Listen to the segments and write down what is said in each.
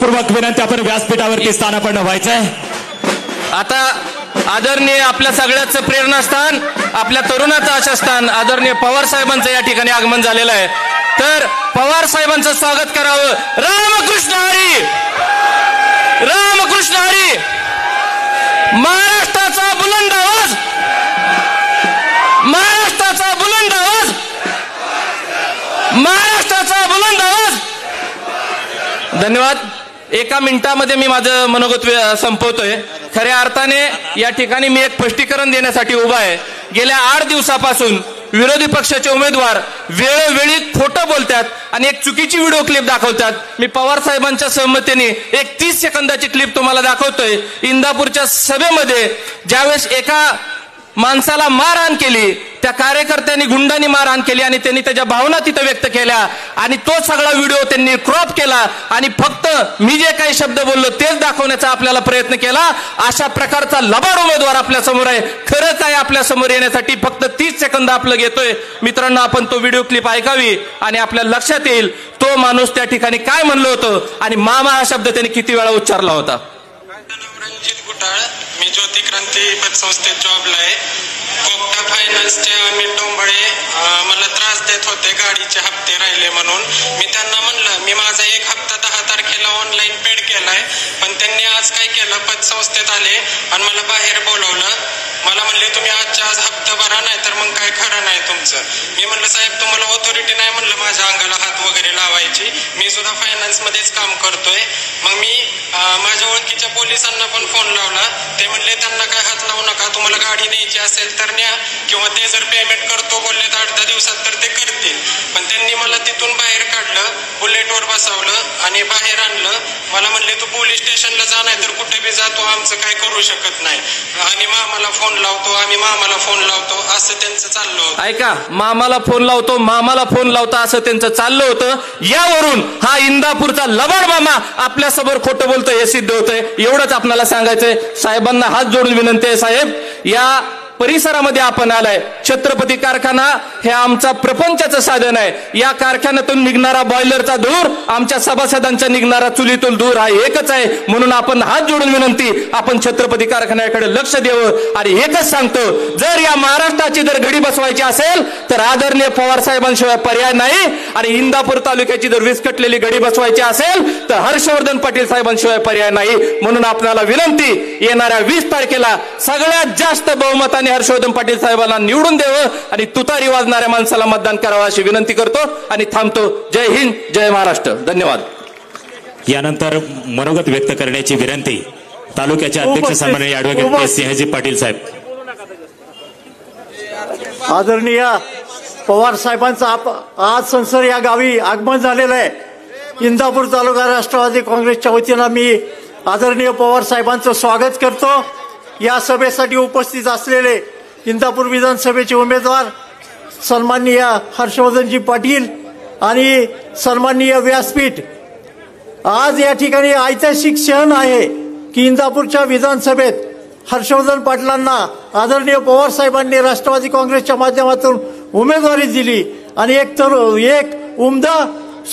मनपूर्वक विनंती, आपण व्यासपीठावरती स्थानापन्न व्हायचंय. आता आदरणीय आपल्या सगळ्याचं प्रेरणास्थान, आपल्या तरुणाचं आशास्थान आदरणीय पवार साहेबांचं या ठिकाणी आगमन झालेलं आहे. तर पवार साहेबांचं स्वागत करावं. रामकृष्ण हरी, रामकृष्ण हरी. महाराष्ट्राचा बुलंद आवाज, महाराष्ट्राचा बुलंद आवाज, महाराष्ट्राचा बुलंद आवाज. धन्यवाद. एका मिनिटामध्ये मी माझं मनोगत संपवतोय. खऱ्या अर्थाने या ठिकाणी मी एक स्पष्टीकरण देण्यासाठी उभा आहे. गेल्या 8 दिवसापासून विरोधी पक्षाचे उमेदवार वेळोवेळी खोटं बोलतात आणि एक चुकीची व्हिडिओ क्लिप दाखवतात. मी पवार साहेबांच्या सहमतीने एक 30 सेकंदाची क्लिप तुम्हाला दाखवतोय. इंदापूरच्या सभेमध्ये ज्यावेळेस एका माणसाला मारहाण केली, त्या कार्यकर्त्यांनी गुंडांनी मारहाण केली आणि त्यांनी त्याच्या भावना तिथं व्यक्त केल्या आणि तो सगळा व्हिडिओ त्यांनी क्रॉप केला आणि फक्त मी जे काही शब्द बोललो तेच दाखवण्याचा आपल्याला प्रयत्न केला. अशा प्रकारचा लबाड उमेदवार आपल्या समोर आहे. खरं काय आपल्या समोर येण्यासाठी फक्त 30 सेकंद आपलं घेतोय. मित्रांनो, आपण तो व्हिडिओ क्लिप ऐकावी आणि आपल्या लक्षात येईल तो माणूस त्या ठिकाणी काय म्हणलं होतं आणि मामा हा शब्द त्यांनी किती वेळा उच्चारला होता. रणजित गुटाळ, मी ज्योती क्रांती पतसंस्थेत जॉबला आहे. कोकटा फायनान्सचे अमित डोंबळे मला त्रास देत होते, गाडीचे हप्ते राहिले म्हणून. मी त्यांना म्हणलं मी माझा 1 हप्ता 10 तारखेला ऑनलाईन पेड केलाय, पण त्यांनी आज काय केलं, पतसंस्थेत आले आणि मला बाहेर बोलवलं. मला म्हणले तुम्ही आजच्या आज हप्ता भरा, नाही तर मग काय खरं नाही तुमचं. मी म्हणलं साहेब तुम्हाला ऑथॉरिटी नाही म्हणलं माझ्या अंगाला हात वगैरे लावायची, मी सुद्धा फायनान्स मध्येच काम करतोय. मग मी माझ्या ओळखीच्या पोलिसांना पण फोन लावला. ते म्हणले त्यांना काय हात लावू नका, तुम्हाला गाडी न्यायची असेल तर न्या, किंवा ते जर पेमेंट करतो बोलले 8-10 दिवसात तर ते करतील. पण त्यांनी मला तिथून बाहेर काढलं, बुलेटवर बसवलं आणि बाहेर आणलं. मला म्हणले तू पोलीस स्टेशनला जा, नाही तर कुठे बी जा, तू आमचं काय करू शकत नाही. आम्ही मामाला फोन लावतो, आम्ही मामाला फोन लावतो, असं त्यांचं चाललं होतं. ऐका, मामाला फोन लावतो, मामाला फोन लावता असं त्यांचं चाललं होतं. यावरून हा इंदापूरचा लबाड मामा आपल्या समोर खोटं बोलतोय हे सिद्ध होतंय. एवढंच आपल्याला सांगायचंय. साहेबांना हात जोडून विनंती आहे, साहेब या परिसरामध्ये आपण आलाय. छत्रपती कारखाना हे आमचा प्रपंचाचं साधन आहे. या कारखान्यातून निघणारा बॉयलरचा धूर, आमच्या सभासदांचा निघणारा चुलीतून धूर हा एकच आहे. म्हणून आपण हात जोडून विनंती, आपण छत्रपती कारखान्याकडे लक्ष द्यावं. आणि एकच सांगतो, जर या महाराष्ट्राची जर घडी बसवायची असेल तर आदरणीय पवार साहेबांशिवाय पर्याय नाही. आणि इंदापूर तालुक्याची जर विस्कटलेली घडी बसवायची असेल तर हर्षवर्धन पाटील साहेबांशिवाय पर्याय नाही. म्हणून आपल्याला विनंती, येणाऱ्या 20 तारखेला सगळ्यात जास्त बहुमताने हर्षवर्धन पाटील साहेबांना निवडून द्यावं आणि तुतारी वाजणाऱ्या माणसाला मतदान करावं अशी विनंती करतो आणि थांबतो. जय हिंद, जय महाराष्ट्र. धन्यवाद. यानंतर मनोगत व्यक्त करण्याची विनंती तालुक्याचे अध्यक्ष सन्माननीय ॲडव्होकेट सिंहजी पाटील साहेब. आदरणीय पवार साहेबांचं आज संसद या गावी आगमन झालेलं आहे. इंदापूर तालुका राष्ट्रवादी काँग्रेसच्या वतीनं मी आदरणीय पवार साहेबांचं स्वागत करतो. या सभेसाठी उपस्थित असलेले इंदापूर विधानसभेचे उमेदवार सन्माननीय हर्षवर्धनजी पाटील आणि सन्माननीय व्यासपीठ, आज या ठिकाणी ऐतिहासिक क्षण आहे की इंदापूरच्या विधानसभेत हर्षवर्धन पाटलांना आदरणीय पवार साहेबांनी राष्ट्रवादी काँग्रेसच्या माध्यमातून उमेदवारी दिली आणि एक उमदा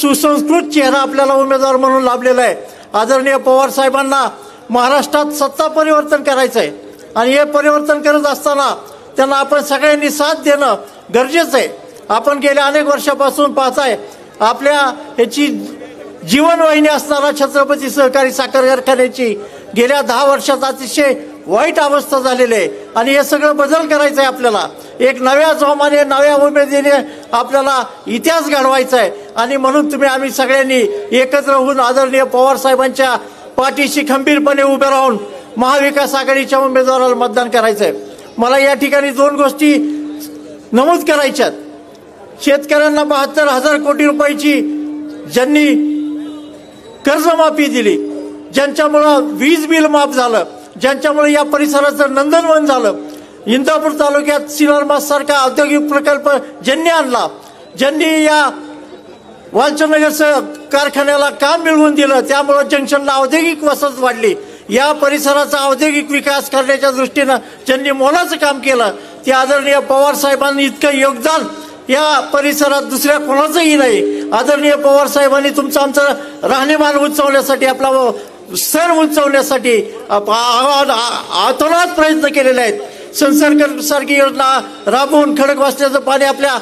सुसंस्कृत चेहरा आपल्याला उमेदवार म्हणून लाभलेला आहे. आदरणीय पवार साहेबांना महाराष्ट्रात सत्ता परिवर्तन करायचं आहे आणि हे परिवर्तन करत असताना त्यांना आपण सगळ्यांनी साथ देणं गरजेचं आहे. आपण गेल्या अनेक वर्षापासून पाहताय आपल्या ह्याची जीवनवाहिनी असणारा छत्रपती सहकारी साखर कारखान्याची गेल्या 10 वर्षात अतिशय वाईट अवस्था झालेली आहे आणि हे सगळं बदल करायचं आहे. आपल्याला एक नव्या जोमाने, नव्या उमेदीने आपल्याला इतिहास घडवायचा आहे आणि म्हणून आम्ही सगळ्यांनी एकत्र होऊन आदरणीय पवार साहेबांच्या पाठीशी खंबीरपणे उभे राहून महाविकास आघाडीच्या उमेदवाराला मतदान करायचं आहे. मला या ठिकाणी 2 गोष्टी नमूद करायच्यात. शेतकऱ्यांना 72,000 कोटी रुपयाची ज्यांनी कर्जमाफी दिली, ज्यांच्यामुळं वीज बिल माफ झालं, ज्यांच्यामुळे या परिसराचं नंदनवन झालं, इंदापूर तालुक्यात सिलारमास सारखा औद्योगिक प्रकल्प ज्यांनी आणला, ज्यांनी या वालचंदनगर कारखान्याला काम मिळवून दिलं, त्यामुळे जंक्शनला औद्योगिक वसाहत वाढली, या परिसराचा औद्योगिक विकास करण्याच्या दृष्टीनं ज्यांनी मोलाचं काम केलं, ते आदरणीय पवार साहेबांनी इतकं योगदान या परिसरात दुसऱ्या कोणाचंही नाही. आदरणीय पवार साहेबांनी तुमचं आमचं राहणीमान उंचावण्यासाठी आपला सण उंचावण्यासाठी आतोनात प्रयत्न केलेले आहेत. संसर्ग सारखी योजना राबवून खडकवासल्याचं पाणी आपल्या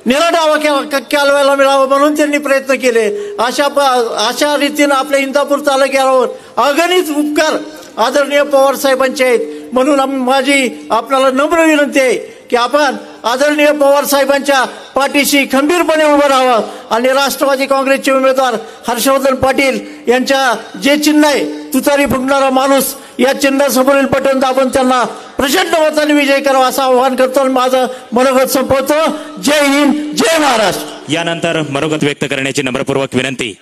निराडावा कालव्याला मिळावं म्हणून त्यांनी प्रयत्न केले. अशा रीतीनं आपल्या इंदापूर तालुक्यावर अगणित उपकार आदरणीय पवार साहेबांचे आहेत. म्हणून माझी आपल्याला नम्र विनंती आहे की आपण आदरणीय पवार साहेबांच्या पाठीशी खंबीरपणे उभं राहावं आणि राष्ट्रवादी काँग्रेसचे उमेदवार हर्षवर्धन पाटील यांच्या जे चिन्ह आहे तुतारी फुंकणारा माणूस या चिन्हासमोरील बटन दाबून त्यांना प्रचंड मताने विजय करावा असं आवाहन करतो आणि माझं मनोगत संपवतो. जय हिंद, जय महाराष्ट्र. यानंतर मनोगत व्यक्त करण्याची नम्रपूर्वक विनंती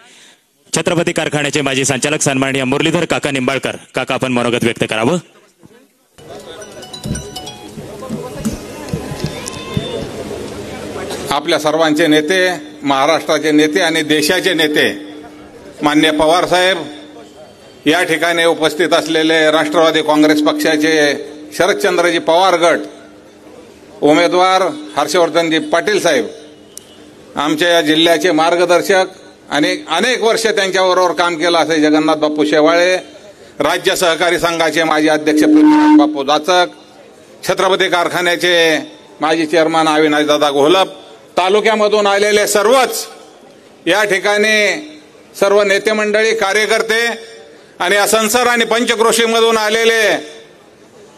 छत्रपती कारखान्याचे माजी संचालक सन्माननीय मुरलीधर काका निंबाळकर. काका, आपण मनोगत व्यक्त करावं. आपल्या सर्वांचे नेते, महाराष्ट्राचे नेते आणि देशाचे नेते माननीय पवार साहेब, या ठिकाणी उपस्थित असलेले राष्ट्रवादी काँग्रेस पक्षाचे शरदचंद्रजी पवार गट उमेदवार हर्षवर्धनजी पाटील साहेब, आमच्या या जिल्ह्याचे मार्गदर्शक आणि अनेक वर्ष त्यांच्याबरोबर काम केलं असे जगन्नाथ बापू शेवाळे, राज्य सहकारी संघाचे माजी अध्यक्ष पृथ्वीराज बापू जाचक, छत्रपती कारखान्याचे माजी चेअरमन अविनाशदादा घोलप, तालुक्यामधून आलेले सर्वच या ठिकाणी सर्व नेते मंडळी, कार्यकर्ते आणि असनसर आणि पंचक्रोशीमधून आलेले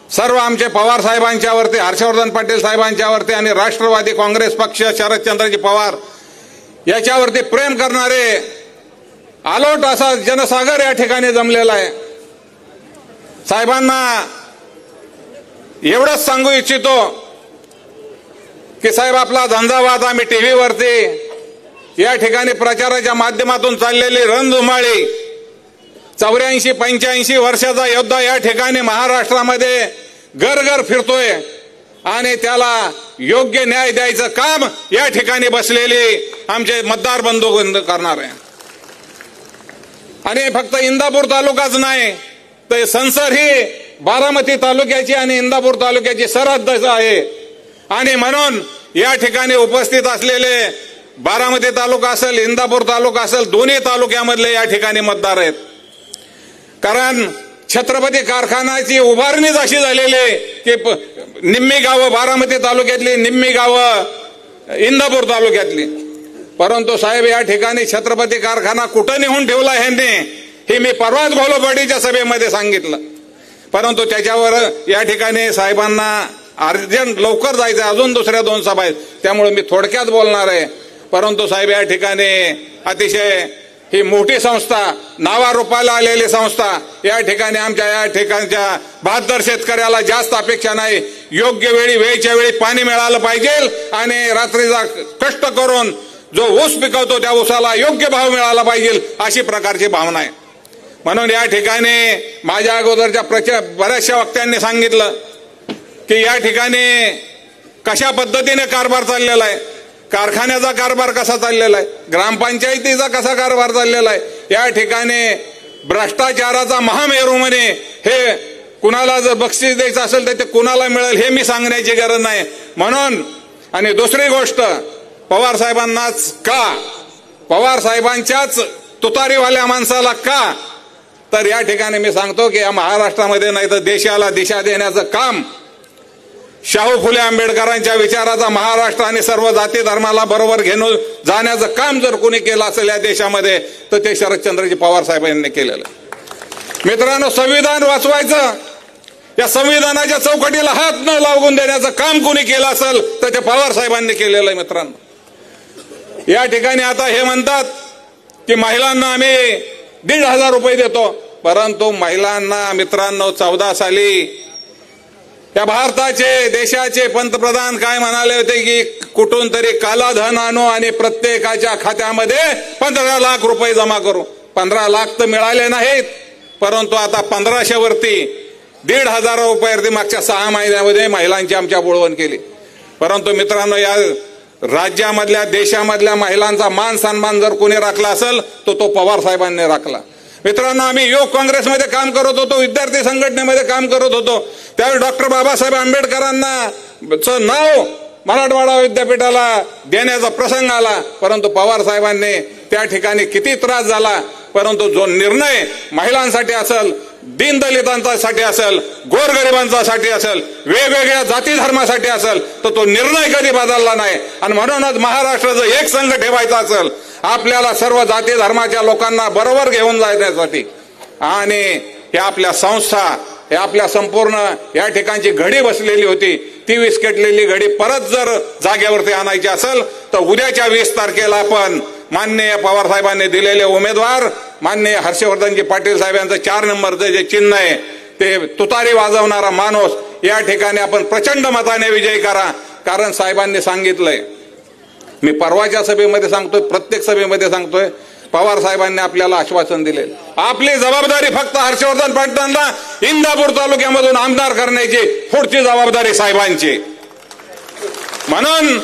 सर्व आमचे पवार साहेबांच्यावरती, हर्षवर्धन पाटील साहेबांच्यावरती आणि राष्ट्रवादी काँग्रेस पक्ष शरदचंद्रजी पवार याच्यावरती प्रेम करणारे आलोट असा जनसागर या ठिकाणी जमलेला आहे. साहेबांना एवढंच सांगू इच्छितो की साहेब, आपला झंझावात आम्ही टीव्हीवरती या ठिकाणी प्रचाराच्या माध्यमातून चाललेली रणधुमाळी 84-85 वर्षाचा योद्धा या ठिकाणी महाराष्ट्रामध्ये घर फिरतोय आणि त्याला योग्य न्याय द्यायचं काम या ठिकाणी बसलेली आमचे मतदार बंधू करणार आहे. आणि फक्त इंदापूर तालुकाच नाही तर संसर ही बारामती तालुक्याची आणि इंदापूर तालुक्याची सरहद्द आहे. आणि म्हणून या ठिकाणी उपस्थित असलेले बारामती तालुका असेल, इंदापूर तालुका असेल, दोन्ही तालुक्यामधले या ठिकाणी मतदार आहेत. कारण छत्रपती कारखान्याची उभारणीच अशी झालेली आहे की निम्मी गावं बारामती तालुक्यातली, निम्मी गावं इंदापूर तालुक्यातली. परंतु साहेब, या ठिकाणी छत्रपती कारखाना कुठं नेऊन ठेवला ह्यांनी हे मी परवाच घोलपाडीच्या सभेमध्ये सांगितलं. परंतु त्याच्यावर या ठिकाणी साहेबांना अर्जंट लवकर जायचं, अजून दुसऱ्या 2 सभा आहेत, त्यामुळे मी थोडक्यात बोलणार आहे. परंतु साहेब, या ठिकाणी अतिशय ही मोठी संस्था, नावारूपाला आलेली संस्था, या ठिकाणी आमच्या या ठिकाणच्या 72 शेतकऱ्याला जास्त अपेक्षा नाही. योग्य वेळी, वेळच्या वेळी पाणी मिळालं पाहिजे आणि रात्रीचा कष्ट करून जो ऊस पिकवतो त्या ऊसाला योग्य भाव मिळाला पाहिजे, अशी प्रकारची भावना आहे. म्हणून या ठिकाणी माझ्या अगोदरच्या बऱ्याचशा वक्त्यांनी सांगितलं की या ठिकाणी कशा पद्धतीने कारभार चाललेला आहे, कारखान्याचा कारभार कसा चाललेला आहे, ग्रामपंचायतीचा कसा कारभार चाललेला आहे. या ठिकाणी भ्रष्टाचाराचा महामेरू म्हणे, हे कुणाला जर बक्षीस द्यायचं असेल तर ते कुणाला मिळेल हे मी सांगण्याची गरज नाही. म्हणून आणि दुसरी गोष्ट, पवार साहेबांनाच का, पवार साहेबांच्याच तुतारीवाल्या माणसाला का, तर या ठिकाणी मी सांगतो की या महाराष्ट्रामध्ये नाही तर देशाला दिशा देण्याचं काम, शाहू फुले आंबेडकरांच्या विचाराचा महाराष्ट्र आणि सर्व जाती धर्माला बरोबर घेऊन जाण्याचं काम जर कोणी केलं असेल या देशामध्ये तर ते शरदचंद्रजी पवार साहेब यांनी केलेलं. मित्रांनो, संविधान वाचवायचं, या संविधानाच्या चौकटीला हात न लागून देण्याचं काम कोणी केलं असेल तर ते पवार साहेबांनी केलेलं आहे. मित्रांनो, या ठिकाणी आता हे म्हणतात की महिलांना आम्ही 1,500 रुपये देतो, परंतु महिलांना मित्रांनो 14 साली या भारताचे देशाचे पंतप्रधान काय म्हणाले होते की कुठून तरी काला धन आणू आणि प्रत्येकाच्या खात्यामध्ये 15 लाख रुपये जमा करू. 15 लाख तर मिळाले नाहीत, परंतु आता 1500 वरती 1,500 रुपयावरती मागच्या 6 महिन्यामध्ये महिलांची आमच्या बोळवण केली. परंतु मित्रांनो, या राज्यामधल्या देशामधल्या महिलांचा मान सन्मान जर कोणी राखला असेल तर तो पवार साहेबांनी राखला. मित्रांनो, आम्ही युवक काँग्रेसमध्ये काम करत होतो, विद्यार्थी संघटनेमध्ये काम करत होतो, त्यावेळी डॉक्टर बाबासाहेब आंबेडकरांना नाव मराठवाडा विद्यापीठाला देण्याचा प्रसंग आला, परंतु पवार साहेबांनी त्या ठिकाणी किती त्रास झाला, परंतु जो निर्णय महिलांसाठी असेल, दीनदलितांसाठी असेल, गोरगरिबांसाठी असेल, वेगवेगळ्या जाती धर्मासाठी असेल, तर तो निर्णय कधी बदलला नाही. आणि म्हणूनच महाराष्ट्राचं एक संघ ठेवायचा असेल, आपल्याला सर्व जाती धर्माच्या लोकांना बरोबर घेऊन जाण्यासाठी, आणि हे आपल्या संस्था, हे आपल्या संपूर्ण या ठिकाणची घडी बसलेली होती, ती विस्कटलेली घडी परत जर जागेवरती आणायची असेल तर उद्याच्या 20 तारखेला आपण माननीय पवार साहेबांनी दिलेले उमेदवार माननीय हर्षवर्धनजी पाटील साहेब यांचं 4 नंबरचं जे चिन्ह आहे ते तुतारी वाजवणारा माणूस या ठिकाणी आपण प्रचंड मताने विजयी करा. कारण साहेबांनी सांगितलंय, मी परवाच्या सभेमध्ये सांगतोय, प्रत्येक सभेमध्ये सांगतोय, पवार साहेबांनी आपल्याला आश्वासन दिले, आपली जबाबदारी फक्त हर्षवर्धन पाटलांना इंदापूर तालुक्यामधून आमदार करण्याची, पुढची जबाबदारी साहेबांची. म्हणून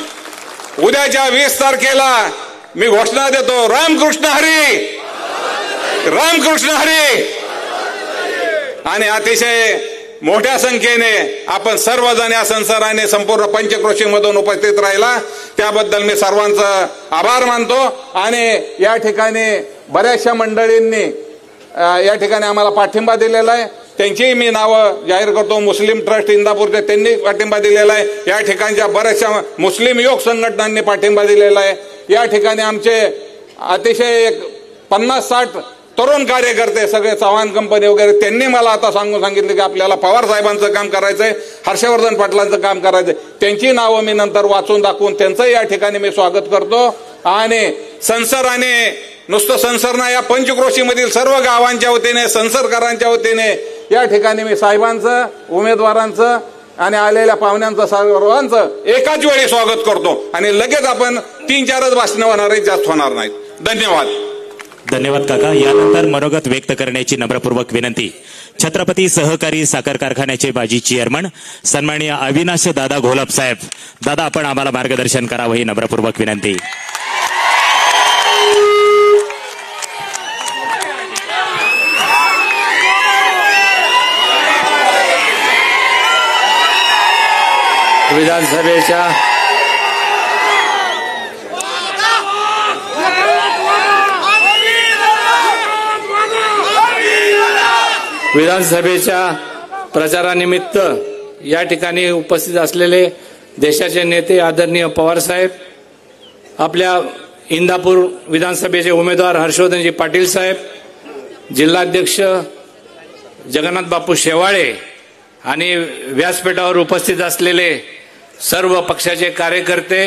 उद्याच्या 20 तारखेला मी घोषणा देतो, रामकृष्ण हरी, रामकृष्ण हरी. आणि अतिशय मोठ्या संख्येने आपण सर्वजण या संसाराने संपूर्ण पंचक्रोशी मधून उपस्थित राहिला, त्याबद्दल मी सर्वांचं आभार मानतो. आणि या ठिकाणी बऱ्याचशा मंडळींनी या ठिकाणी आम्हाला पाठिंबा दिलेला आहे, त्यांचीही मी नावं जाहीर करतो. मुस्लिम ट्रस्ट इंदापूरचे त्यांनी पाठिंबा दिलेला आहे, या ठिकाणच्या बऱ्याचशा मुस्लिम योग संघटनांनी पाठिंबा दिलेला आहे, या ठिकाणी आमचे अतिशय 50-60 तरुण कार्यकर्ते, सगळे चव्हाण कंपनी वगैरे, त्यांनी मला आता सांगितलं की आपल्याला पवार साहेबांचं काम करायचंय, हर्षवर्धन पाटलांचं काम करायचंय. त्यांची नावं मी नंतर वाचून दाखवून त्यांचंही या ठिकाणी मी स्वागत करतो. आणि संसराने नुसतं संसरना या पंचक्रोशीमधील सर्व गावांच्या वतीने, संसरकरांच्या वतीने या ठिकाणी मी साहेबांचं, उमेदवारांचं आणि आलेल्या पाहुण्यांचं, सर्वांचं एकाच वेळी स्वागत करतो. आणि लगेच आपण 3-4च भाषणं होणार आहेत, जास्त होणार नाहीत. धन्यवाद. धन्यवाद काका. यानंतर मनोगत व्यक्त करण्याची नम्रपूर्वक विनंती छत्रपती सहकारी साखर कारखान्याचे माजी चेअरमन सन्माननीय अविनाश दादा घोलप साहेब. दादा, आपण आम्हाला मार्गदर्शन करावं ही नम्रपूर्वक विनंती. विधानसभेच्या प्रचारानिमित्त या ठिकाणी उपस्थित असलेले देशाचे नेते आदरणीय पवार साहेब, आपल्या इंदापूर विधानसभेचे उमेदवार हर्षवर्धनजी पाटील साहेब, जिल्हाध्यक्ष जगन्नाथ बापू शेवाळे आणि व्यासपीठावर उपस्थित असलेले सर्व पक्षाचे कार्यकर्ते,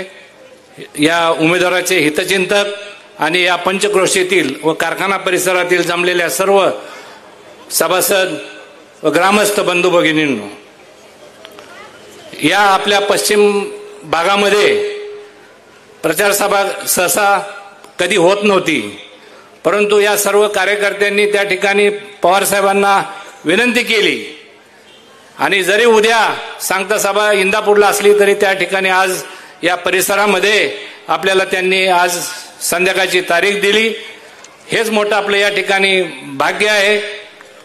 या उमेदवाराचे हितचिंतक आणि या पंचक्रोशीतील व कारखाना परिसरातील जमलेल्या सर्व सभासद व ग्रामस्थ बंधू भगिनींनो, या आपल्या पश्चिम भागामध्ये प्रचार सभा सहसा कधी होत नव्हती, परंतु या सर्व कार्यकर्त्यांनी त्या ठिकाणी पवार साहेबांना विनंती केली. आणि जरी उद्या सांगता सभा इंदापूरला असली तरी त्या ठिकाणी आज या परिसरामध्ये आपल्याला त्यांनी आज संध्याकाळची तारीख दिली. हेच मोठं आपलं या ठिकाणी भाग्य आहे.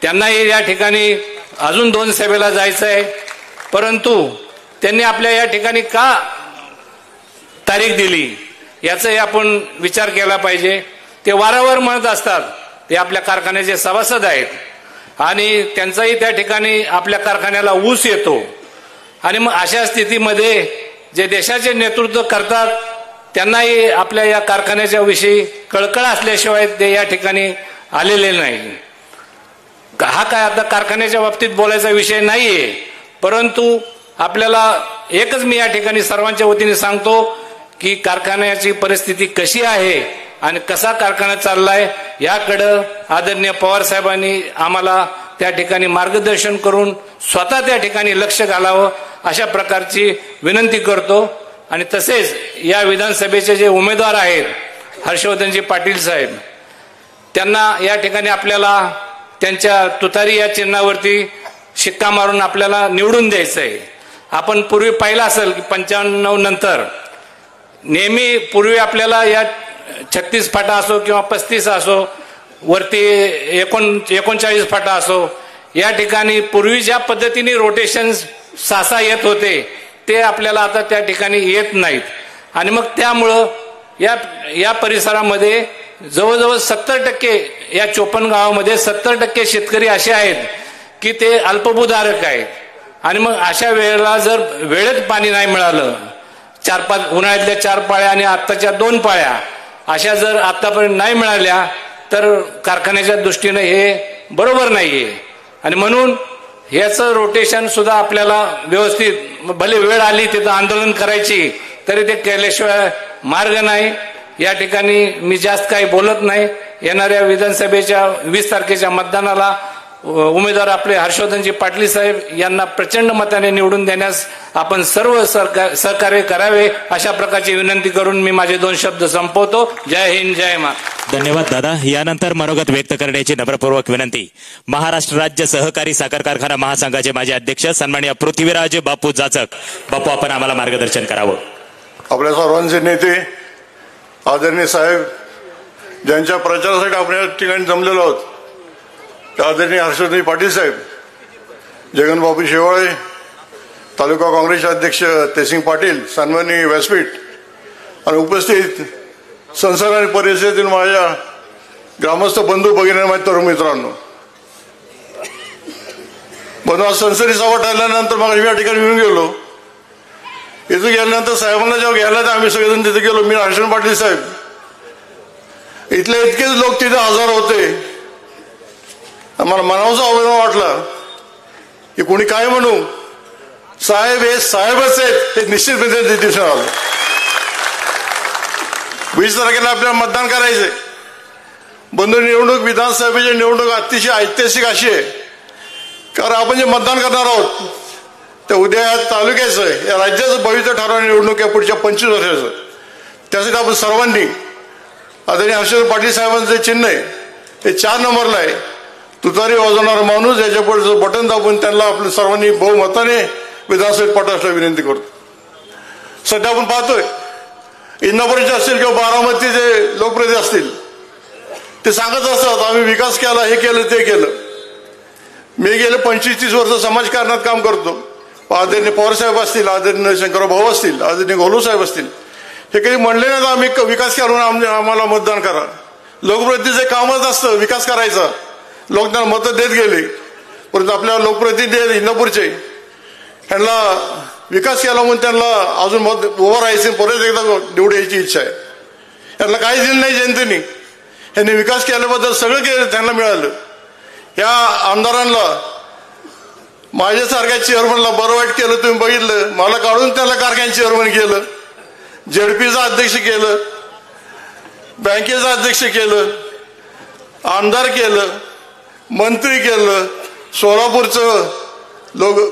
त्यांनाही या ठिकाणी अजून 2 सभेला जायचं आहे, परंतु त्यांनी आपल्या या ठिकाणी का तारीख दिली याचाही आपण विचार केला पाहिजे. ते वारंवार म्हणत असतात, ते आपल्या कारखान्याचे सभासद आहेत आणि त्यांचाही त्या ठिकाणी आपल्या कारखान्याला ऊस येतो. आणि मग अशा स्थितीमध्ये जे देशाचे नेतृत्व करतात त्यांनाही आपल्या या कारखान्याच्या विषयी कळकळ असल्याशिवाय ते या ठिकाणी आलेले नाही. हा काय आता कारखान्याच्या बाबतीत बोलायचा विषय नाहीये, परंतु आपल्याला एकच मी या ठिकाणी सर्वांच्या वतीने सांगतो की कारखान्याची परिस्थिती कशी आहे आणि कसा कारखाना चाललाय याकडं आदरणीय पवार साहेबांनी आम्हाला त्या ठिकाणी मार्गदर्शन करून स्वतः त्या ठिकाणी लक्ष घालावं अशा प्रकारची विनंती करतो. आणि तसेच या विधानसभेचे जे उमेदवार आहेत हर्षवर्धनजी पाटील साहेब, त्यांना या ठिकाणी आपल्याला त्यांच्या तुतारी या चिन्हावरती शिक्का मारून आपल्याला निवडून द्यायचं आहे. आपण पूर्वी पाहिलं असेल की 95 नंतर नेहमी पूर्वी आपल्याला या 36 फाटा असो किंवा 35 असो, वरती 39 फाटा असो, या ठिकाणी पूर्वी ज्या पद्धतीने रोटेशन 6 येत होते ते आपल्याला आता त्या ठिकाणी येत नाहीत. आणि मग त्यामुळं या परिसरामध्ये जवळजवळ 70% या 54 गावामध्ये 70% शेतकरी असे आहेत की ते अल्पभूधारक आहेत. आणि मग अशा वेळेला जर वेळेत पाणी नाही मिळालं, 4-5 उन्हाळ्यातल्या 4 पाळ्या आणि आत्ताच्या 2 पाळ्या अशा जर आतापर्यंत नाही मिळाल्या तर कारखान्याच्या दृष्टीनं हे बरोबर नाहीये. आणि म्हणून ह्याचं रोटेशन सुद्धा आपल्याला व्यवस्थित, भले वेळ आली तिथं आंदोलन करायची तरी ते केल्याशिवाय मार्ग नाही. या ठिकाणी मी जास्त काही बोलत नाही. येणाऱ्या विधानसभेच्या 20 तारखेच्या मतदानाला उमेदवार आपले हर्षवर्धनजी पाटील साहेब यांना प्रचंड मताने निवडून देण्यास आपण सर्व सहकार्य करावे अशा प्रकारची विनंती करून मी माझे 2 शब्द संपवतो. जय हिंद, जय महाराष्ट्र. धन्यवाद दादा. यानंतर मनोगत व्यक्त करण्याची नम्रपूर्वक विनंती महाराष्ट्र राज्य सहकारी साखर कारखाना महासंघाचे माजी अध्यक्ष सन्माननीय पृथ्वीराज बापू जाचक. बापू, आपण आम्हाला मार्गदर्शन करावं. आपल्या सर्वांचे नेते आदरणीय साहेब, ज्यांच्या प्रचारासाठी आपण या ठिकाणी जमलेलो आहोत, आदरणीय हर्षवर्धन पाटील साहेब, जगनबाबू शेवाळे, तालुका काँग्रेसचे अध्यक्ष तेसिंग पाटील, सन्माननीय व्यासपीठ आणि उपस्थित संसद आणि परिसरातील माझ्या ग्रामस्थ बंधू भगिनी, माझ्या तरुण मित्रांनो, आज संसदी सभा ठरल्यानंतर मग या ठिकाणी येऊन गेलो. इथं गेल्यानंतर साहेबांना जेव्हा घ्यायला तर आम्ही सगळेजण तिथे गेलो. मी हर्षवर्धन पाटील साहेब, इथले इतकेच लोक तिथे हजर होते. मला मनाचा अभिमान वाटला की कोणी काय म्हणू, साहेब हे साहेबच आहेत हे निश्चितपणे दिसून आलं. 20 तारखेला आपल्याला मतदान करायचंय. बंधू, निवडणूक विधानसभेची निवडणूक अतिशय ऐतिहासिक अशी आहे, कारण आपण जे मतदान करणार आहोत ते उद्या या तालुक्याचं, या राज्याचं भविष्य ठरवणारी निवडणूक आहे पुढच्या 25 वर्षाचं. त्यासाठी आपण सर्वांनी आदरणीय हर्षवर्धन पाटील साहेबांचं चिन्ह आहे हे 4 नंबरला आहे. तुतारी वाजवणारा माणूस, याच्या पुढे बटन दाबून त्यांना आपल्या सर्वांनी बहुमताने विधानसभेत पाठवण्याची विनंती करतो. सध्या आपण पाहतोय इंदापूरचे असतील किंवा बारामतीचे लोकप्रतिनिधी असतील, ते सांगत असतात आम्ही विकास केला, हे केलं, ते केलं. मी गेले 25-30 वर्ष समाजकारणात काम करतो. आदरणीय पवार साहेब असतील, आदरणीय शंकरराव भाऊ असतील, आदरणीय गोलू साहेब असतील, हे कधी म्हणले नाही आम्ही विकास केला म्हणून आम्हाला मतदान करा. लोकप्रतिनिधीचे कामच असतं विकास करायचा. लोक त्यांना मतं देत गेले, परंतु आपल्या लोकप्रतिनिधी इंदापूरचे यांना विकास केला म्हणून त्यांना अजून मत उभं राहायचे, परत एकदा निवड यायची इच्छा आहे. यांना काही दिलं नाही जनतेने. यांनी विकास केल्याबद्दल सगळं केलं, त्यांना मिळालं. या आमदारांना, माझ्यासारख्या चेअरमनला बरं वाईट केलं, तुम्ही बघितलं. मला काढून त्याला कारखान्याचे चेअरमन केलं, जेडपीचा अध्यक्ष केलं, बँकेचा अध्यक्ष केलं, आमदार केलं, मंत्री केलं, सोलापूरचं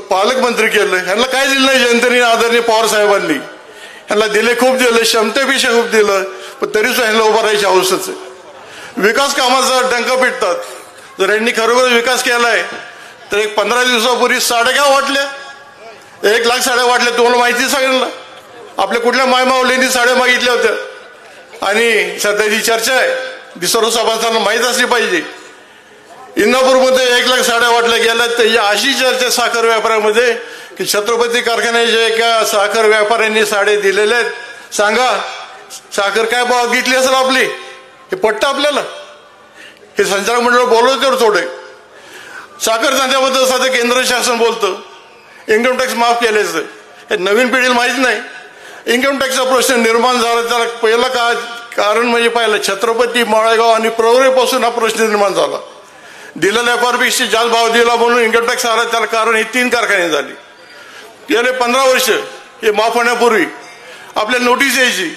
पालकमंत्री केलं. ह्यांना काय दिलं नाही जनतेने. आदरणीय पवार साहेबांनी ह्यांना दिले, खूप दिलं, क्षमतेपेक्षा खूप दिलं, पण तरी सुद्धा ह्यांना उभं राहायची अवस्थेच आहे. विकास कामाचा डंका पिटतात. जर यांनी खरोखर विकास केलाय तर एक 15 दिवसापूर्वी साड्या का वाटल्या, 1 लाख साड्या वाटल्या. तुम्हाला माहिती सगळ्यांना. आपल्या कुठल्या मायमावलेंनी साड्या मागितल्या होत्या. आणि सध्याची चर्चा आहे, सर्व सभासदांना माहीत असली पाहिजे, इंदापूरमध्ये 1 लाख साड्या वाटल्या गेल्या. तर या अशी चर्चा साखर व्यापारामध्ये की छत्रपती कारखान्याच्या एका साखर व्यापाऱ्यांनी साडे दिलेल्या आहेत. सांगा साखर काय भाव घेतली असेल आपली, हे पटतं आपल्याला? हे संचालक मंडळ बोलवत तेवढं थोडे. साखर धंद्याबद्दल सध्या केंद्र शासन बोलतं इन्कम टॅक्स माफ केल्याचं. हे नवीन पिढीला माहीत नाही. इन्कम टॅक्सचा प्रश्न निर्माण झाला त्याला पहिलं कारण म्हणजे पाहिलं छत्रपती, माळेगाव आणि प्रवरेपासून हा प्रश्न निर्माण झाला. दिलेल्या व्यापारापेक्षा जास्त भाव दिला म्हणून इन्कम टॅक्स आला. त्याला कारण हे 3 कारखाने झाले. गेले 15 वर्ष हे माफ होण्यापूर्वी आपल्या नोटीस यायची.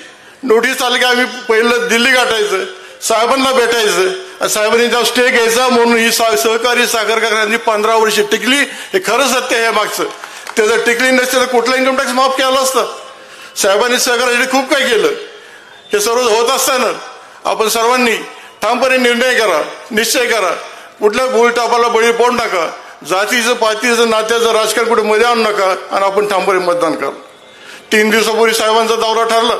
नोटीस आली की आम्ही पहिलं दिल्ली गाठायचं, साहेबांना भेटायचं, साहेबांनी जेव्हा स्टे घ्यायचा म्हणून ही सहकारी साखर कारखान्याची 15 वर्ष टिकली. हे खरं सत्य आहे मागचं. त्याचं टिकली नसते तर कुठला इन्कम टॅक्स माफ केला असता. साहेबांनी सहकार्यासाठी खूप काही केलं. हे सर्व होत असताना आपण सर्वांनी ठामपणे निर्णय करा, निश्चय करा. कुठल्या बोलटापाला बळी पडू नका. जातीचं, पातीचं, नात्याचं राजकारण कुठे मध्ये आणू नका आणि आपण ठामपणे मतदान करा. 3 दिवसापूर्वी साहेबांचा दौरा ठरला.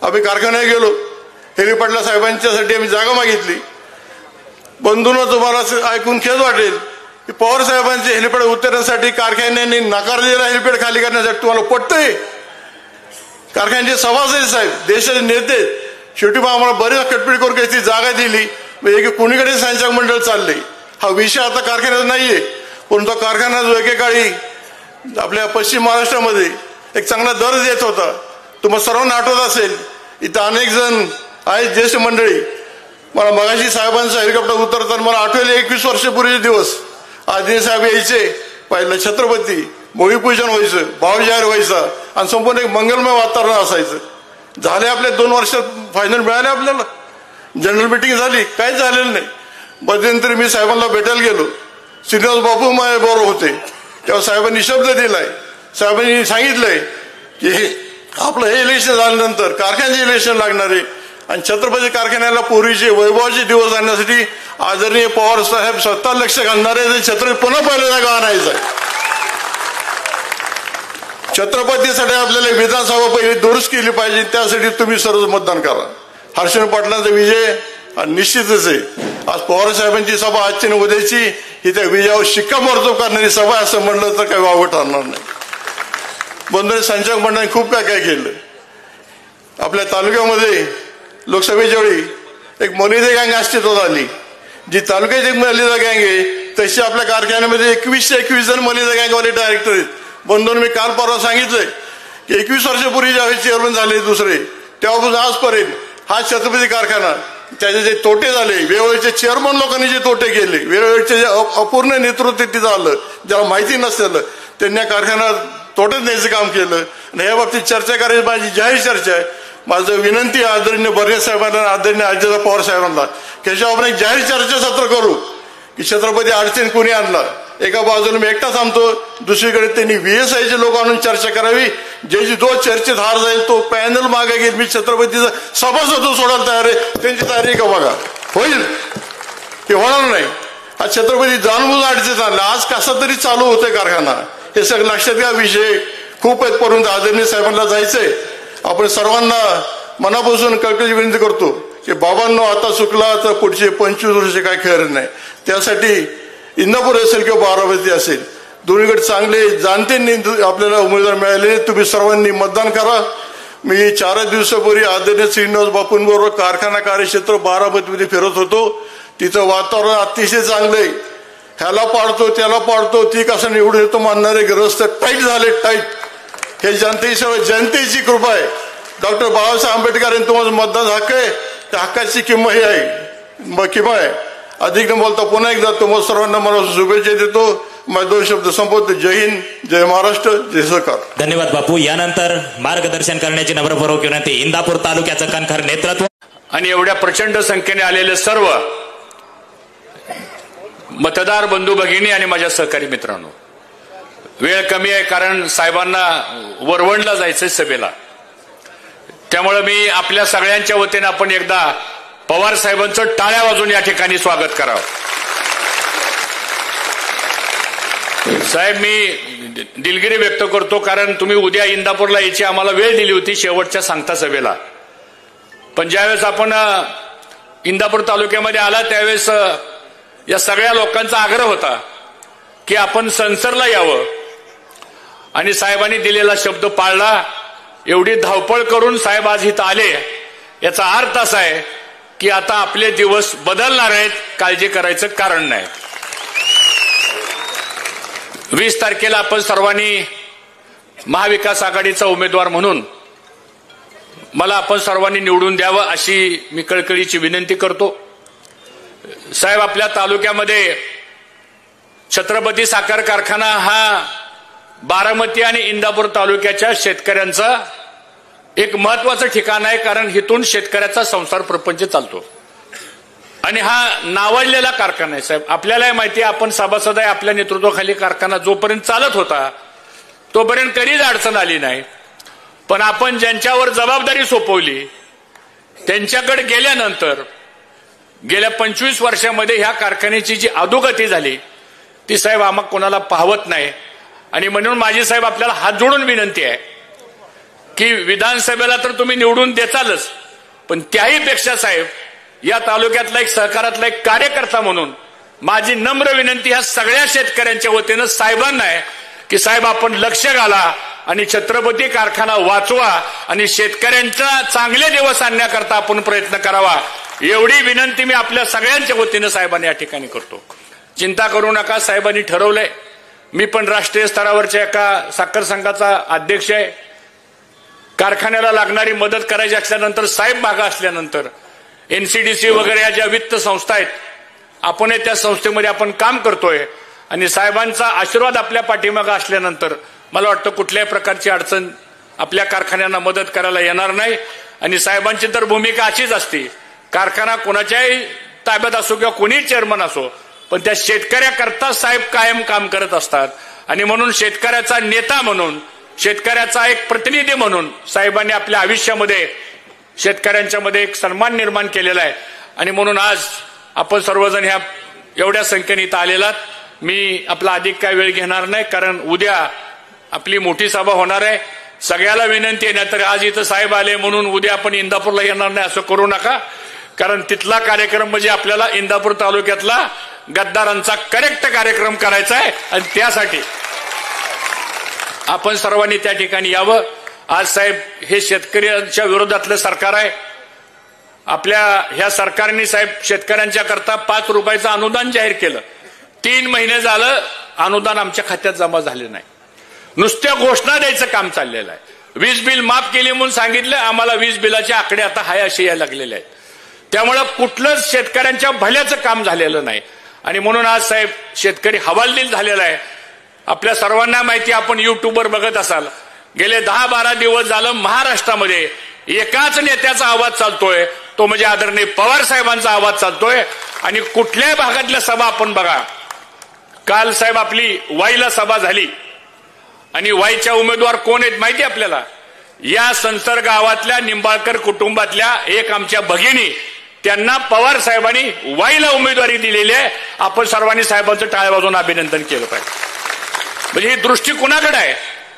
आम्ही कारखान्यात गेलो. हेलिपॅडला साहेबांच्यासाठी आम्ही जागा मागितली. बंधूंना तुम्हाला ऐकून खेद वाटेल की पवार साहेबांचे हेलिपॅड उतरण्यासाठी कारखान्यांनी नकार दिला हेलिपॅड खाली करण्यासाठी. तुम्हाला पटतंय? कारखान्याचे सभासद साहेब, देशाचे नेते, शेवटी आम्हाला बरेच कटपीट करून काही जागा दिली, म्हणजे कोणीकडे संचालक मंडळ चालले. हा विषय आता कारखान्याचा नाहीये, परंतु कारखाना जो एकेकाळी आपल्या पश्चिम महाराष्ट्रामध्ये एक चांगला दर देत होता. तुम्हाला सर्वांना आठवत असेल, इथं अनेक जण आहेत ज्येष्ठ मंडळी. मला मगाशी साहेबांचं हेलिकॉप्टर उतरताना मला आठवले 21 वर्षापूर्वीचे दिवस. आदिनी साहेब यायचे, पहिलं छत्रपती, भूमिपूजन व्हायचं, भाव जाहीर व्हायचा आणि संपूर्ण एक मंगलमय वातावरण असायचं. झाले आपले 2 वर्ष फायनल मिळाले आपल्याला. जनरल मिटिंग झाली, काहीच झालेलं नाही. मध्यंतरी मी साहेबांना भेटायला गेलो, श्रीनिवास बापू माझ्या बरोबर होते. तेव्हा साहेबांनी शब्द दिलाय, साहेबांनी सांगितलंय की आपलं हे इलेक्शन झाल्यानंतर कारखान्याचे इलेक्शन लागणार आहे आणि छत्रपती कारखान्याला पूर्वीचे वैभवाचे दिवस आणण्यासाठी आदरणीय पवार साहेब स्वतः लक्ष घालणार आहे. छत्रपती पुन्हा पहिल्या जागा आणायचं आहे. छत्रपतीसाठी आपल्याला विधानसभा पहिली दुरुस्त केली पाहिजे, त्यासाठी तुम्ही सर्व मतदान करा. हर्षण पाटलांचा विजय निश्चितच आहे. आज पवार साहेबांची सभा आजची आणि उद्याची ही त्या विजयावर शिक्कामोर्तब करणारी सभा असं म्हणलं तर काही वावगं ठरणार नाही. बंधू संचालक मंडळाने खूप काय काय केलं. आपल्या तालुक्यामध्ये लोकसभेच्या वेळी एक मलिदा गँग अस्तित्वात आली. जी तालुक्यात एक मलिदा गँग आहे तशी आपल्या कारखान्यामध्ये 21 जण मलिदा गँगवाले डायरेक्टर आहेत. बंधूंनी मी काल परवा सांगितलंय की 21 वर्षापूर्वी ज्यावेळी चेअरमन झाले दुसरे, तेव्हापासून आजपर्यंत हा छत्रपती कारखाना त्याचे जे तोटे झाले, वेळोवेळीचे चेअरमन लोकांनी जे तोटे केले, वेळोवेळीचे जे अपूर्ण नेतृत्व तिथं आलं, ज्याला माहिती नसलेलं त्यांनी कारखान्यात तोटेच न्यायचं काम केलं. आणि या बाबतीत चर्चा करायची माझी जाहीर चर्चा आहे. माझं विनंती आहे आदरणीय बर्गे साहेबांना, आदरणीय अजित पवार साहेबांना की आपण एक जाहीर चर्चासत्र करू की छत्रपती अडचण कोणी आणला. एका बाजूला मी एकटा थांबतो, दुसरीकडे त्यांनी VSIचे लोक आणून चर्चा करावी. ज्याची जो चर्चेत हार जाईल तो पॅनल मागे घेईल. मी छत्रपतीचं सभासद सोडायला तयार आहे. त्यांची तयारी का बघा, होईल हे होणार नाही. हा छत्रपती जाणबुजून अडचणीत आणला. आज कसा तरी चालू होतोय कारखाना, हे सगळं लक्षात घ्या. विषय खूप आहेत, परंतु आदरणीय साहेबांना जायचंय. आपण सर्वांना मनापासून कळकळीची विनंती करतो की बाबांनो आता चुकला तर पुढचे 25 वर्ष काय खरं नाही. त्यासाठी इंदापूर असेल किंवा बारामती असेल, दोन्हीकडे चांगले जाणते आपल्याला उमेदवार मिळाले. तुम्ही सर्वांनी मतदान करा. मी 4 दिवसापूर्वी आदरणीय श्रीनिवास बापूंबरोबर कारखाना कार्यक्षेत्र बारामतीमध्ये फिरत होतो. तिथं वातावरण अतिशय चांगलं आहे. ह्याला पाडतो त्याला पाडतो, ती कसं निवडून येतो मानणारे ग्रस्त टाईट झाले, टाईट. हे जनतेची कृपा आहे. डॉक्टर बाबासाहेब आंबेडकर यांनी तुम्हाला मतदान हक्क आहे, त्या हक्काची किंमत ही आहे, किंमत आहे. अधिक न बोलता पुन्हा एकदा तुम्हाला सर्वांना मला शुभेच्छा देतो. माझे 2 शब्द संपवतो. जय हिंद, जय महाराष्ट्र, जय सरकार. धन्यवाद बापू. यानंतर मार्गदर्शन करण्याची नम्रपूर्वक विनंती इंदापूर तालुक्याचं कणखर नेतृत्व आणि एवढ्या प्रचंड संख्येने आलेले सर्व मतदार बंधू भगिनी आणि माझ्या सहकारी मित्रांनो, वेळ कमी आहे कारण साहेबांना वरवणला जायचंय सभेला. त्यामुळे मी आपल्या सगळ्यांच्या वतीने आपण एकदा पवार साहेबांचं टाळ्या वाजून या ठिकाणी स्वागत करावं. साहेब, मी दिलगिरी व्यक्त करतो कारण तुम्ही उद्या इंदापूरला यायची आम्हाला वेळ दिली होती शेवटच्या सांगता सभेला. पण ज्यावेळेस आपण इंदापूर तालुक्यामध्ये आला त्यावेळेस या सगळ्या लोकांचा आग्रह होता की आपण संसरला यावं आणि साहेबांनी दिलेला शब्द पाळला. एवढी धावपळ करून साहेब आज इथं आले, याचा अर्थ असा आहे की आता आपले दिवस बदलणार आहेत, काळजी करायचं कारण नाही. 20 तारखेला आपण सर्वांनी महाविकास आघाडीचा उमेदवार म्हणून मला आपण सर्वांनी निवडून द्यावं अशी मी कळकळीची विनंती करतो. साहेब, आपल्या तालुक्यामध्ये छत्रपती साखर कारखाना हा बारामती आणि इंदापूर तालुक्याच्या शेतकऱ्यांचा एक महत्वाचं ठिकाण आहे कारण इथून शेतकऱ्याचा संसार प्रपंच चालतो आणि हा नावाजलेला कारखाना आहे. साहेब, आपल्यालाही माहिती आहे, आपण सभासद आहे. आपल्या नेतृत्वाखाली कारखाना जोपर्यंत चालत होता तोपर्यंत कधीच अडचण आली नाही. पण आपण ज्यांच्यावर जबाबदारी सोपवली त्यांच्याकडे गेल्यानंतर गेल्या 25 वर्षामध्ये ह्या कारखान्याची जी अधोगती झाली ती साहेब आम्हाला कोणाला पाहवत नाही. आणि म्हणून माझी साहेब आपल्याला हात जोडून विनंती आहे की विधानसभेला तर तुम्ही निवडून देतालच, पण त्याही पेक्षा साहेब या तालुक्यातला एक सहकारातला एक कार्यकर्ता म्हणून माझी नम्र विनंती ह्या सगळ्या शेतकऱ्यांच्या वतीनं साहेबांना आहे की साहेब आपण लक्ष घाला आणि छत्रपती कारखाना वाचवा आणि शेतकऱ्यांचा चांगले दिवस आणण्याकरता आपण प्रयत्न करावा, एवढी विनंती मी आपल्या सगळ्यांच्या वतीनं साहेबांना या ठिकाणी करतो. चिंता करू नका, साहेबांनी ठरवलंय. मी पण राष्ट्रीय स्तरावरच्या एका साखर संघाचा अध्यक्ष आहे. कारखान्याला लागणारी मदत करायची असल्यानंतर, साहेब मागा असल्यानंतर NCDC वगैरे या ज्या वित्त संस्था आहेत, आपण त्या संस्थेमध्ये आपण काम करतोय आणि साहेबांचा आशीर्वाद आपल्या पाठीमागे असल्यानंतर मला वाटतं कुठल्याही प्रकारची अडचण आपल्या कारखान्यांना मदत करायला येणार नाही. आणि साहेबांची तर भूमिका अशीच असते, कारखाना कोणाच्याही ताब्यात असो किंवा कोणीही चेअरमन असो, पण त्या शेतकऱ्याकरता साहेब कायम काम करत असतात. आणि म्हणून शेतकऱ्याचा नेता म्हणून, शेतकऱ्याचा एक प्रतिनिधी म्हणून साहेबांनी आपल्या आयुष्यामध्ये शेतकऱ्यांच्या मध्ये एक सन्मान निर्माण केलेला आहे. आणि म्हणून आज आपण सर्वजण ह्या एवढ्या संख्येने इथं आलेलात. मी आपला अधिक काय वेळ घेणार नाही, कारण उद्या आपली मोठी सभा होणार आहे. सगळ्याला विनंती आहे, नाहीतर आज इथं साहेब आले म्हणून उद्या आपण इंदापूरला येणार नाही असं करू नका, कारण तिथला कार्यक्रम म्हणजे आपल्याला इंदापूर तालुक्यातला गद्दारांचा करेक्ट कार्यक्रम करायचा आहे आणि त्यासाठी आपण सर्वांनी त्या ठिकाणी यावं. आज साहेब हे शेतकऱ्यांच्या विरोधातलं सरकार आहे. आपल्या ह्या सरकारने साहेब शेतकऱ्यांच्या करता 5 रुपयाचं अनुदान जाहीर केलं. 3 महिने झालं अनुदान आमच्या खात्यात जमा झाले नाही. नुसत्या घोषणा द्यायचं काम चाललेलं आहे. वीज बिल माफ केली म्हणून सांगितलं, आम्हाला वीज बिलाचे आकडे आता हाय असे यायला लागलेले आहेत. त्यामुळे कुठलंच शेतकऱ्यांच्या भल्याचं काम झालेलं नाही. आणि म्हणून आज साहेब शेतकरी हवालदिल झालेला आहे. आपल्या सर्वांना माहिती, आपण युट्यूबवर बघत असाल, गेले 10-12 दिवस झालं महाराष्ट्रामध्ये एकाच नेत्याचा आवाज चालतोय, तो म्हणजे आदरणीय पवार साहेबांचा आवाज चालतोय. आणि कुठल्याही भागातल्या सभा आपण बघा, काल साहेब आपली वाईला सभा झाली आणि वाईच्या उमेदवार कोण आहेत माहिती आपल्याला? या संसर गावातल्या निंबाळकर कुटुंबातल्या एक आमच्या भगिनी, त्यांना पवार साहेबांनी वाईला उमेदवारी दिलेली आहे. आपण सर्वांनी साहेबांचं टाळ्या वाजवून अभिनंदन केलं पाहिजे. म्हणजे ही दृष्टी कुणाकडे आहे?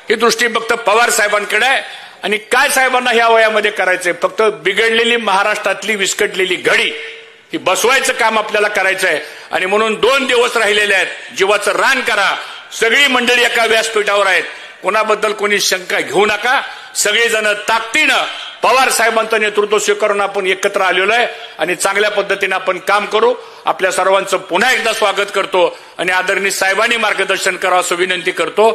ही दृष्टी फक्त पवार साहेबांकडे आहे. आणि काय साहेबांना ह्या वयामध्ये करायचंय? फक्त बिघडलेली महाराष्ट्रातली विस्कटलेली घडी ही बसवायचं काम आपल्याला करायचं आहे. आणि म्हणून 2 दिवस राहिलेले आहेत, जीवाचं रान करा. सगळी मंडळी एका व्यासपीठावर आहेत, कोणाबद्दल कोणी शंका घेऊ नका. सगळेजण ताकदीनं पवार साहेबांचं नेतृत्व स्वीकारून आपण एकत्र आलेलो आहे आणि चांगल्या पद्धतीने आपण काम करू. आपल्या सर्वांचं पुन्हा एकदा स्वागत करतो आणि आदरणीय साहेबांनी मार्गदर्शन करावं असं विनंती करतो.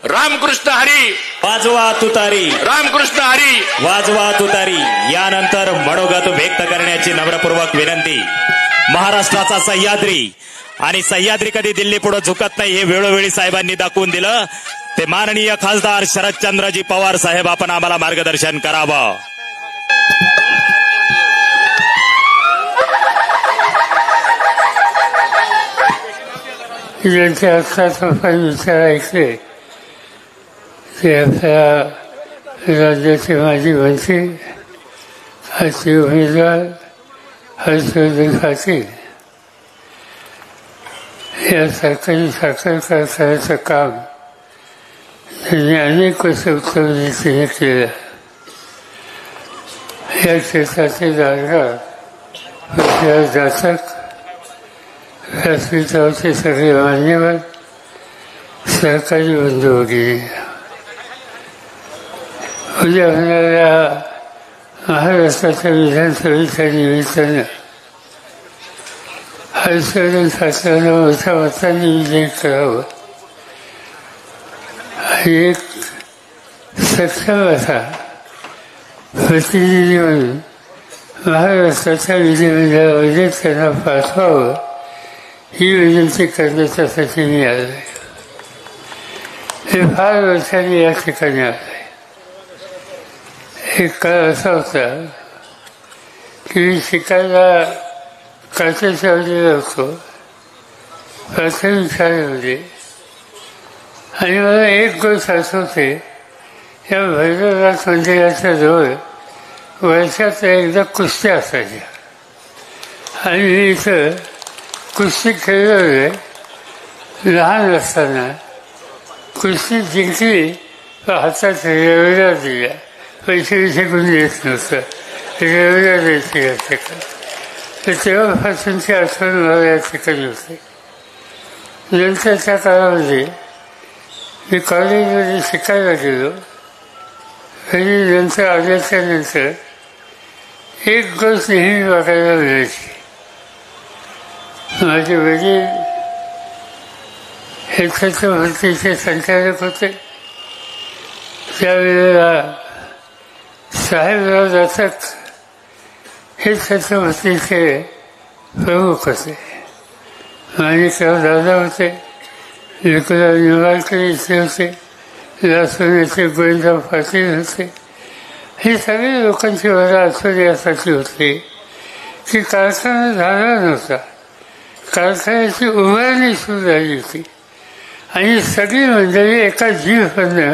रामकृष्ण हरी, वाजवा तुतारी. रामकृष्ण हरी, वाजवा तुतारी. यानंतर मनोगत व्यक्त करण्याची नम्रपूर्वक विनंती. महाराष्ट्राचा सह्याद्री, आणि सह्याद्री कधी दिल्ली पुढे झुकत नाही हे वेळोवेळी साहेबांनी दाखवून दिलं. ते माननीय खासदार शरदचंद्रजी पवार साहेब, आपण आम्हाला मार्गदर्शन करावं. ज्यांच्या हातात आपण विचार ऐकले ते आपल्या राज्याचे माजी मंत्री, आजचे उमेदवार हर्षवर्धन पाटील, या सरकारी साखर कारखान्याचं काम त्यांनी अनेक वर्ष उत्तर नीतीने केलं. या क्षेत्राचे जाणकार विश्वास जाचक, व्यासपीठावरचे सगळे मान्यवर, सरकारी बंधू वगैरे, उद्या होणाऱ्या महाराष्ट्राच्या विधानसभेच्या निमित्तानं हर्षवर्धन पाटलांना मोठ्या मतांनी विजयी करावं आणि एक सक्षम असा प्रतिनिधी म्हणून महाराष्ट्राच्या विधिमंडळामध्ये त्यांना पाठवावं ही विनंती करण्यासाठी मी आलो आहे. हे फार वर्षांनी या ठिकाणी आलं आहे. एक काळ असा होता की मी शिकायला काचेच्यामध्ये होतो प्राथमिक शाळेमध्ये, आणि मला एक गोष्ट आठवते, या भैरवनाथ मंदिराच्या जवळ वर्षात एकदा कुस्त्या असायच्या आणि मी इथं कुस्ती खेळलो आहे. लहान असताना कुस्ती जिंकली तर हातात रेवड्या दिल्या, पैसे कोणी देत नव्हतं, रेवड्या द्यायची या ठिकाणी. तर तेव्हापासूनची आठवण मला या ठिकाणी होते. नंतरच्या काळामध्ये मी कॉलेजमध्ये शिकायला गेलो. घरी नंतर आल्याच्या नंतर एक गोष्ट नेहमी बघायला मिळायची. माझे वडील हे छत्रपतीचे संचालक होते. त्यावेळेला साहेबराव दत्तक हे छत्रपतीचे प्रमुख होते. माणिकराव दादा होते, विकराव निंबाळकर इथे होते, लासोन्याचे गोविंदराव पाटील होते. हे सगळे लोकांची मला आठवण यासाठी होते की कारखाना झाला नव्हता, कारखान्याची उभारणी सुरू झाली होती आणि सगळी मंडळी एका जीवपणे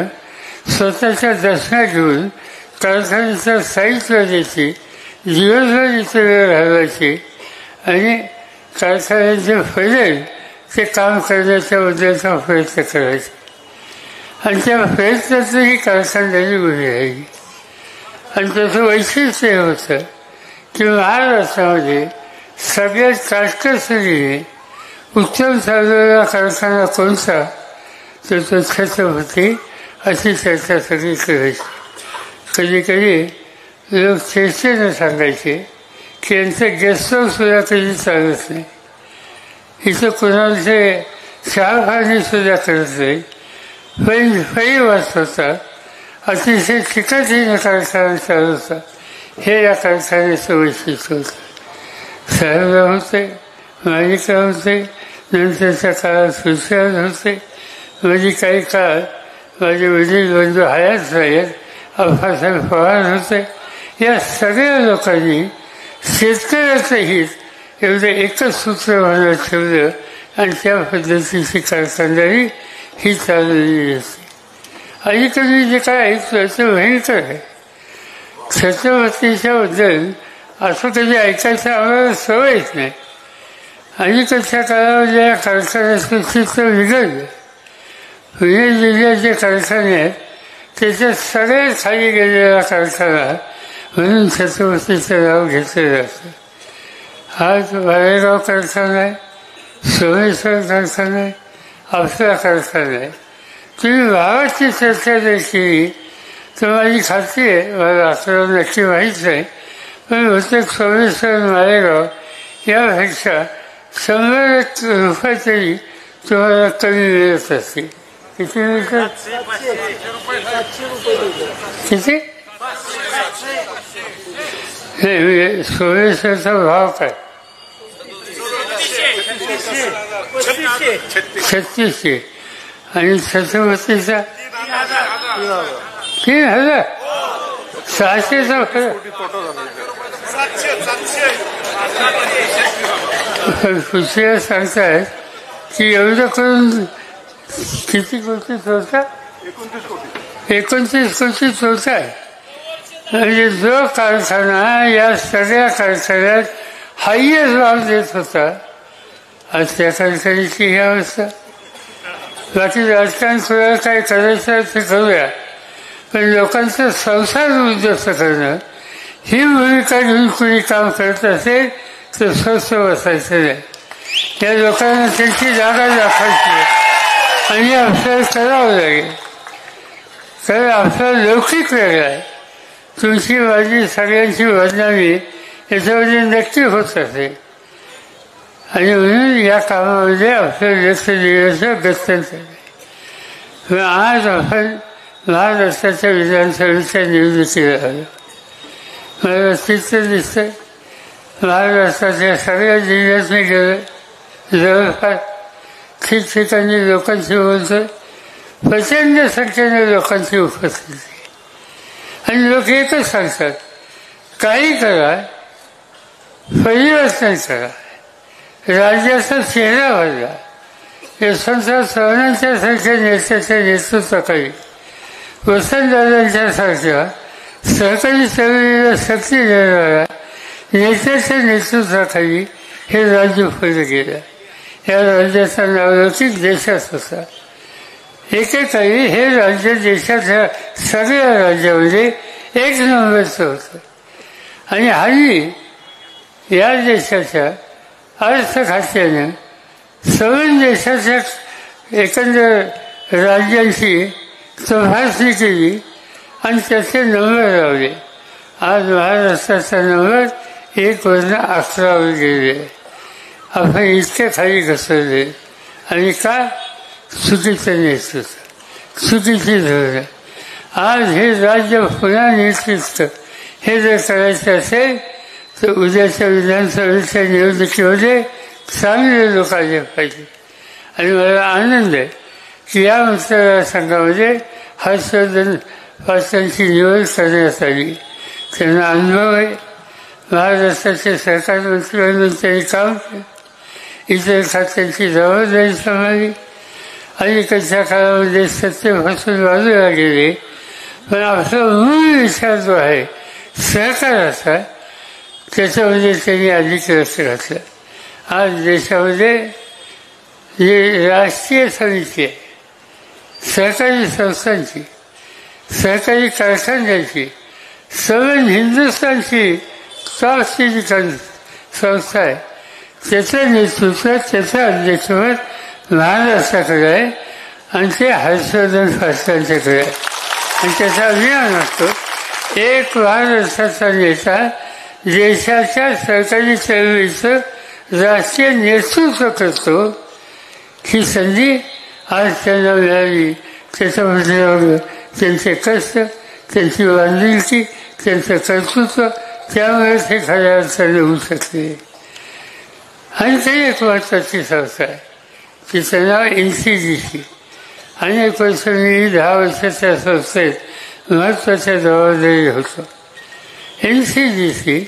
स्वतःच्या दर्शना घेऊन कारखान्याचं साहित्य द्यायची, दिवसभर इथे वेळ घालवायची आणि कारखान्याचे फैलेल ते काम करण्याच्या उद्देशाचा प्रयत्न करायचे. आणि त्या प्रयत्नातही कारखानदारी उभी राहिली. आणि त्याचं वैशिष्ट्य हे होतं की महाराष्ट्रामध्ये सगळ्यात काटकसरीने उत्तम चाललेला कारखाना कोणता, तर तो छत्रपती, अशी चर्चा सगळी करायची. कधी कधी लोक चेष्टेने सांगायचे की यांचं गेस्ट हाऊस सुद्धा कधी चालत नाही, इथं कुणाचे चहापाणी सुद्धा करत नाही, पण फळी वाचवतात, अतिशय चिकटीने कारखाना चालवतात. हे या कारखान्याचं वैशिष्ट्य होतं. साहेबराव होते, माणिकराव होते, नंतरच्या काळात सुशांत होते. म्हणजे काही काळ माझे वडील बंधू हयात राहील, अप्पासाहेब पवार होते. या सगळ्या लोकांनी शेतकऱ्याचं हित एवढं एकच सूत्र मनात ठेवलं आणि त्या पद्धतीची कारखानदारी ही चाललेली असते. अलीकडे जे काय ऐकलं ते भयंकर आहे. छत्रपतीच्या बद्दल असं कधी ऐकायचं आम्हाला सवयच नाही. अलीकडच्या काळामध्ये या कारखान्याचं चित्र बिघडलं. पुणे जिल्ह्यात जे कारखाने आहेत त्याच्यात सगळ्यात खाली गेलेला कारखाना म्हणून छत्रपतीचं नाव घेतलं जातं. आज वारेगाव कारखाना आहे, सोमेश्वर कारखाना आहे, आपला कारखाना आहे. तुम्ही भावाची चर्चा जर केली तर माझी खात्री आहे, मला आपल्याला नक्की माहीत नाही, पण बहुतेक सोमेश्वर मालेगाव यापेक्षा 100 रुपये तरी तुम्हाला कमी मिळत असतील. किती मिळतात? किती? नाही, सोमेश्वरचा भाव काय? 3600 आणि छत्रपतीचा 3000. 600चा पुढच्या सांगतायत की एवढं करून किती कोटी होता? 29 कोटी होत आहे. म्हणजे जो कारखाना या सगळ्या कारखान्यात हायस्ट भाव देत होता, आज त्या कारखान्याची ही अवस्था. बाकी राजकारण कोणाला काय करायचं ते करूया, पण लोकांचा संसार उद्ध्वस्त करणं ही भूमिका घेऊन कुणी काम करत असेल तर स्वस्त बसायचं नाही. या लोकांना त्यांची जागा दाखवायची आणि आपल्याला करावं लागेल. कारण आपला लौकिक वेगळा आहे. तुमची माझी सगळ्यांची बदनामी याच्यामध्ये नक्की होत असेल आणि म्हणून या कामामध्ये आपलं लक्ष देण्याचं गत्यंतर आहे. आज आपण महाराष्ट्राच्या विधानसभेच्या निवडणुकीला आलो. मला चित्र दिसतंय महाराष्ट्राच्या सगळ्या जिल्ह्यात मी गेलो, जवळपास ठिकठिकाणी लोकांशी बोलतोय. प्रचंड संख्येने लोकांची उपस्थिती आणि लोक एकच सांगतात, काही करा, परिवर्तन करा, राज्याचा चेहरा बदला. यशवंतराव चव्हाणांच्या सारख्या नेत्याच्या नेतृत्वाखाली, वसंतदादांच्या सारख्या सहकारी चळवळीला शक्ती देणाऱ्या नेत्याच्या नेतृत्वाखाली हे राज्य पुढे गेलं. या राज्याचा नावलौकिक देशात होता. एकेकाळी हे राज्य देशाच्या सगळ्या राज्यामध्ये 1 नंबरचं होतं. आणि हल्ली या देशाच्या अर्थ खात्यानं सर्व देशाच्या एकंदर राज्यांशी तपासणी केली आणि त्याचे नंबर लावले. आज महाराष्ट्राचा नंबर 1 वरून 11 वर गेले. आपण इतके खाली घसरले आणि का? चुकीचं नेतृत्व, चुकीची धोरण. आज हे राज्य पुन्हा नेतृत्व हे जर करायचं असेल तर उद्याच्या विधानसभेच्या निवडणुकीमध्ये चांगले लोक आले पाहिजे. आणि मला आनंद आहे की या मतदारसंघामध्ये हर्षवर्धन पाटलांची निवड करण्यात आली. त्यांना अनुभव आहे. महाराष्ट्राचे सरकार मंत्री म्हणून त्यांनी काम केलं, इतर खात्यांची जबाबदारी सांभाळली. अलीकडच्या काळामध्ये सत्य फसून बाजूला गेले, पण आपला मूळ विचार जो आहे सहकाराचा त्याच्यामध्ये त्यांनी अधिक लक्ष घातलं. आज देशामध्ये जे राष्ट्रीय समिती आहे, सहकारी संस्थांची, सहकारी कारखान्यांची, सर्व हिंदुस्थानची टॉपची जी संस्था आहे त्याचं नेतृत्व, त्याचं अध्यक्षपद महाराष्ट्राकडे आहे आणि ते हर्षवर्धन पाटलांच्याकडे आहे. आणि त्याचा अभिमान असतो, एक महाराष्ट्राचा नेता देशाच्या सरकारी चळवळीचं राष्ट्रीय नेतृत्व करतो. ही संधी आज त्यांना मिळाली. त्याच्यामध्ये त्यांचे कष्ट, त्यांची बांधिलकी, त्यांचं कर्तृत्व, त्यामुळे ते खऱ्या अर्थाने होऊ शकते. आणि ते एक महत्वाची संस्था आहे, तिचं नाव NCGC. अनेक वर्ष मी 10 वर्षाच्या संस्थेत महत्वाच्या जबाबदारी होतो. NCGC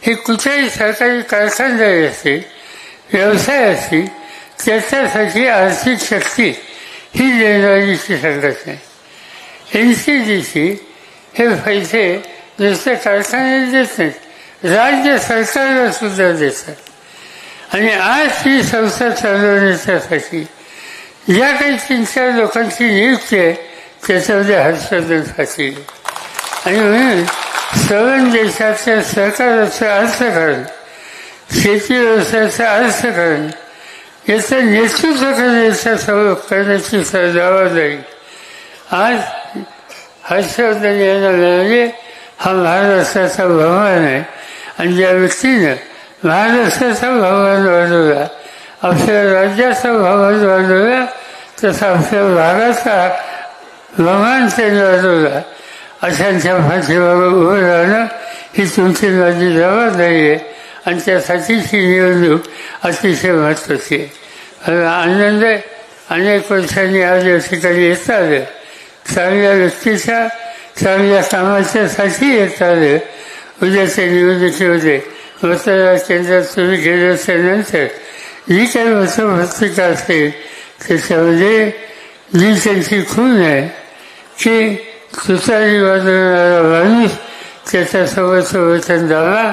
हे कुठल्याही सरकारी कारखानदारी असतील, व्यवसाय असतील, त्याच्यासाठी आर्थिक शक्ती ही देणारीची संघटना आहे. NCGC हे पैसे नुसते कारखान्यात देत नाहीत, राज्य सरकारला सुद्धा देतात. आणि आज ही संस्था चालवण्यासाठी ज्या काही 3-4 लोकांची नियुक्ती आहे त्याच्यामध्ये हर्षवर्धन पाटील. आणि म्हणून सर्व देशाच्या सहकाराचं अर्थकारण, शेती व्यवसायाचं अर्थकारण याचं नेतृत्व करण्याची जबाबदारी आज हर्षवर्धन यांना मिळाली. हा महाराष्ट्राचा बहुमान आहे. आणि ज्या व्यक्तीनं महाराष्ट्राचा बहुमान वाढवला, आपल्या राज्याचा बहुमान वाढवला, तसा आपल्या भागाचा बहुमान त्यांनी वाढवला. अशांच्या पाठीमागे उभं राहणं ही तुमची माझी जबाबदारी आहे. आणि त्यासाठीची निवडणूक अतिशय महत्त्वाची आहे. मला आनंद आहे, अनेक वर्षांनी आज या ठिकाणी येत आलं. चांगल्या व्यक्तीच्या, चांगल्या कामाच्यासाठी येत आलं. उद्याच्या निवडणुकीमध्ये मतदार केंद्रात तुम्ही गेल्याच्यानंतर जी काही मतपत्रिका असेल त्याच्यामध्ये जी त्यांची खूण आहे की तुतारी वाजवणारा माणूस त्याच्यासोबत वचन दावा,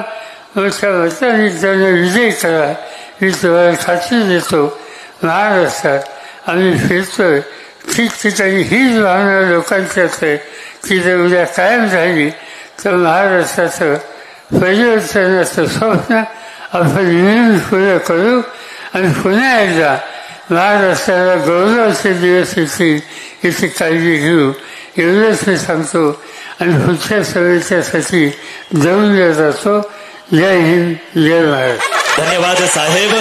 मोठ्या मताने त्यांना विजय करा, मी तुम्हाला खात्री देतो. महाराष्ट्रात आम्ही फिरतोय, ठिकठिकाणी हीच भावना लोकांच्याच आहे की जर उद्या कायम झाली तर महाराष्ट्राचं परिवर्तनाचं स्वप्न आपण मिळून पुढे करू आणि पुन्हा एकदा महाराष्ट्राला गौरवाचे दिवस येतील याची काळजी घेऊ. एवढंच मी सांगतो आणि पुढच्या सभेच्यासाठी जाऊन जातो. जय हिंद, जय महाराष्ट्र. धन्यवाद साहेब.